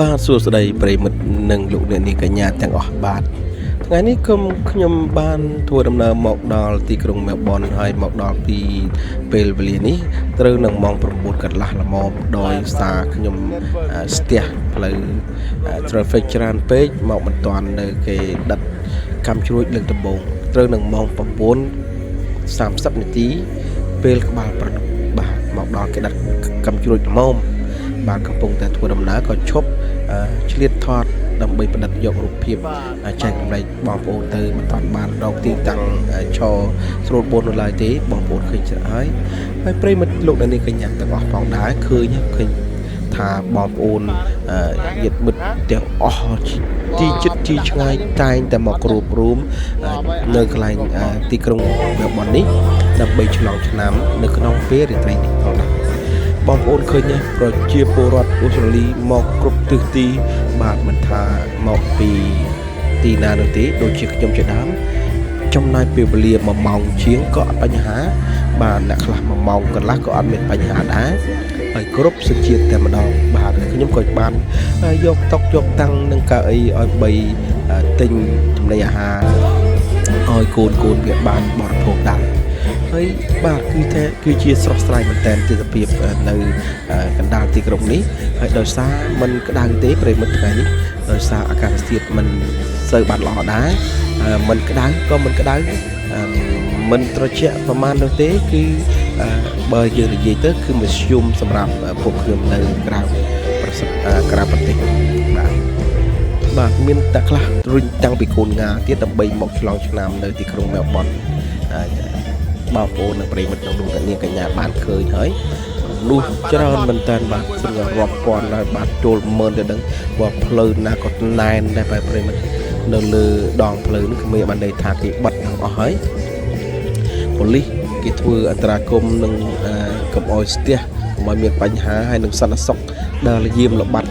បាទសួស្តីប្រិមិត្តនិងលោកអ្នកនាងកញ្ញាទាំងអស់បាទថ្ងៃនេះខ្ញុំបានធ្វើដំណើរមកដល់ទីក្រុងមែលប៊នហើយមកដល់ពីពេលវេលានេះត្រូវនឹងម៉ោង9កន្លះល្មមដោយសារខ្ញុំស្ទះផ្លូវ traffic ច្រើនពេកមកមិនទាន់នៅគេដិតកាំជ្រួចលើកដំបូងត្រូវនឹងម៉ោង9:30នាទីពេលក្បាលព្រឹកបាទមកដល់គេដិតកាំជ្រួចល្មមបាទកំពុងតែធ្វើដំណើរក៏ឈប់ឆ្លៀតថតដើម្បីផ្ដិតយករូបភាពចែករំលែកបងប្អូនទៅមិនតាន់បានរកទីតាំងឈរស្រួលបួននៅឡើយទេបងប្អូនឃើញច្រើនហើយប្រិមិត្តលោកអ្នកនាងកញ្ញាទាំងអស់ផងដែរឃើញថាបងប្អូនញាតិមិត្តទាំងអស់ទីជិតទីឆ្ងាយតែងតែមករួបរวมនៅកន្លែងទីក្រុងមែលប៊ននេះដើម្បីឆ្លងឆ្នាំនៅក្នុងពេលរាត្រីនេះផងដែរបងប្អូនឃើញប្រជាពលរដ្ឋអូស្ត្រាលីមកគ្រប់ទិសទីបាទមិនថាមកពីទីណានោះទេដូចជាខ្ញុំជាដើមចំណាយពេលវេលា1ម៉ោងជាងក៏អត់បញ្ហាបាទអ្នកខ្លះ1ម៉ោងកន្លះក៏អត់មានបញ្ហាដែរហើយគ្រប់សញ្ជាតិតែម្ដងបាទខ្ញុំក៏បានយកតុកយកតាំងនឹងកៅអីឲ្យ3ទិញចំណីអាហារឲ្យកូនវាបានបរិភោគដែរហើយបាទគឺជាស្រស់ស្រាយមែនតើទិដ្ឋភាពនៅកណ្ដាលទីក្រុងនេះហើយដោយសារมันក្តៅទេប្រិមិត្តថ្ងៃនេះដោយសារអាកាសធាតុมันសូវបានល្អដែរมันក្តៅក៏មិនក្តៅមិនត្រជាក់ប្រមាណនោះទេគឺបើយើងនិយាយទៅគឺមធ្យមសម្រាប់ពួកខ្ញុំនៅក្រៅប្រទេសបាទមានតែខ្លះរុញតាំងពីកូនងាទៀតដើម្បីមកឆ្លងឆ្នាំនៅទីក្រុងមែលប៊នបងប្អូននិងប្រិមិត្តក្នុងលោកនាងកញ្ញាបានឃើញហើយនោះច្រើនមែនតើបាទស្រាប់រាប់ពាន់ហើយបាទចូលម៉ឺនទៅដឹងបើផ្លូវណាក៏ណែនដែរបែបប្រិមិត្តនៅលើដងផ្លូវនេះគឺមានបានន័យថាគេបិទទាំងអស់ហើយប៉ូលីសគេធ្វើអន្តរាគមន៍នឹងកុំឲ្យស្ទះកុំឲ្យមានបញ្ហាហើយនឹងសន្តិសុខដែលយាមល្បាត់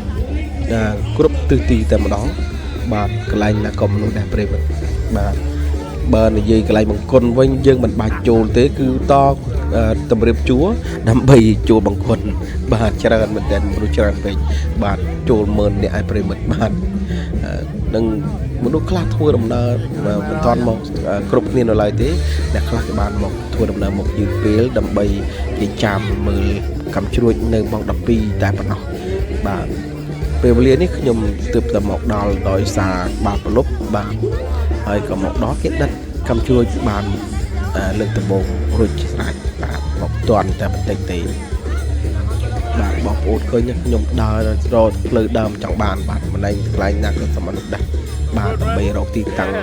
គ្រប់ទិសទីតែម្ដងបាទកន្លែងណាក៏មនុស្សដែរប្រិមិត្តបាទបើនិយាយកន្លែងបង្គន់វិញយើងមិនបាច់ចូលទេគឺតតម្រៀបជួរដើម្បីចូលបង្គន់បាទច្រើនមែនតើមនុស្សច្រើនពេកបាទចូល10000នាក់ឲ្យប្រិមិត្តបាទនឹងមនុស្សខ្លះធ្វើដំណើរមិនទាន់មកគ្រប់គ្នានៅឡើយទេអ្នកខ្លះក៏បានមកធ្វើដំណើរមកយឺតពេលដើម្បីគេចាំមើលកាំជ្រួចនៅម៉ោង12តែប៉ុណ្ណោះបាទពេលវេលានេះខ្ញុំទើបតែមកដល់ដោយសារបាល់ប្រលប់បាទហើយក៏មកដល់គេដិតកាំជ្រួចបានលើកដំបូងរួចស្រេចបាទមកទាន់តែបន្តិចទេបាទបងប្អូនឃើញខ្ញុំដើររកផ្លូវដើមចង់បានបាទម្លែងកន្លែងណាក៏សមត្ថដែរបាទដើម្បីរកទីតាំង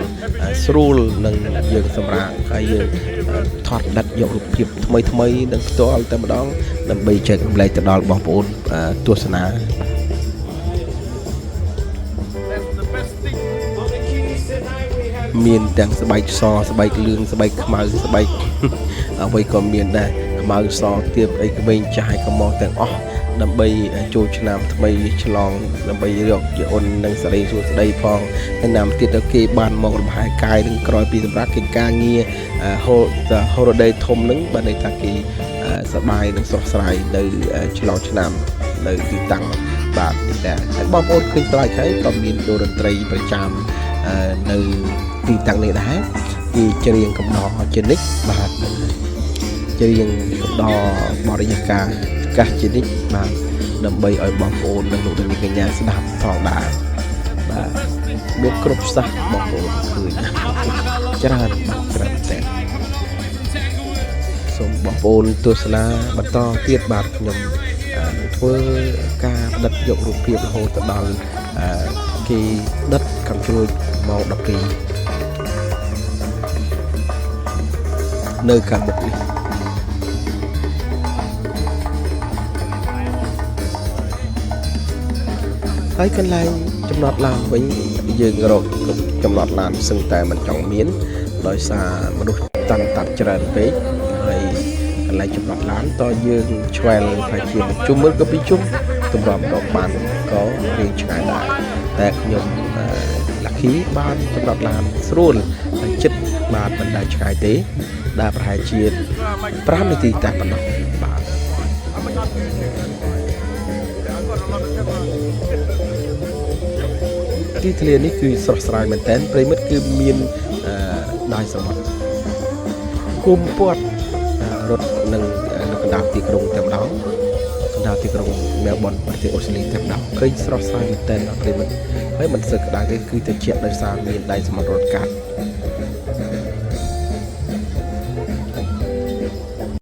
ស្រួលនឹងយើងសម្រាប់ហើយយើងថតដិតយករូបភាពថ្មីនឹងផ្ទាល់តែម្ដងដើម្បីចែករំលែកទៅដល់បងប្អូនទស្សនាមានទាំងស្បែកសស្បែកលឿងស្បែកខ្មៅស្បែកអ្វីក៏មានដែរខ្មៅសទៀតអីក្មេងចាស់ក៏មកទាំងអស់ដើម្បីចូលឆ្នាំថ្មីឆ្លងដើម្បីយកជាអូននិងសេរីសួស្តីផងហើយណាមទៀតទៅគេបានមករំហាយកាយនឹងក្រោយពីសម្រាប់កិច្ចការងារ holiday ធំហ្នឹងបានន័យថាគេសប្បាយនិងស្រស់ស្រាយនៅឆ្លងឆ្នាំនៅទីតាំងបាទនេះដែរហើយបងប្អូនឃើញផ្លាយហើយក៏មានតន្ត្រីប្រចាំនៅទីតាំងនេះដែរគេច្រៀងកំដរជានិច្ចបាទច្រៀងកំដរបរិយាកាសជានិច្ចបាទដើម្បីឲ្យបងប្អូននិងលោកនាងកញ្ញាស្ដាប់ផងដែរបាទមានគ្រប់សាសបងប្អូនឃើញច្រើនបាទច្រើនតែសូមបងប្អូនទស្សនាបន្តទៀតបាទខ្ញុំធ្វើការដិតយករូបភាពរហូតទៅដល់គេដិតកាំជ្រួចម៉ោង12នៅខាងមុខនេះហើយកន្លែងចំណតឡានវិញយើងរកចំណតឡានសឹងតែមិនចង់មានដោយសារមនុស្សតាន់ច្រើនពេកហើយកន្លែងចំណតឡានតយើងឆ្វែលថាជាមួយជុំមើលក៏ពីជុំសម្រាប់រកបានក៏រៀងឆ្ងាយដែរតែខ្ញុំLucky បានចំណតឡានស្រួលហើយចិត្តបាទមិនដែលឆ្ងាយទេដែលប្រហែលជា5នាទីតែប៉ុណ្ណោះបាទ ទីធ្លានេះគឺស្រស់ស្រាយមែនទែនប្រិមិត្តគឺមានដាយសមុទ្រគុំព័ទ្ធរត់នឹងនៅកណ្ដាលទីក្រុងតែម្ដងកណ្ដាលទីក្រុងមែលប៊នប្រទេសអូស្ត្រាលីតែម្ដងឃើញស្រស់ស្រាយមែនទែនប្រិមិត្តហើយមិនសឹកក្តៅទេគឺទៅជាដោយសារមានដាយសមុទ្ររត់កាត់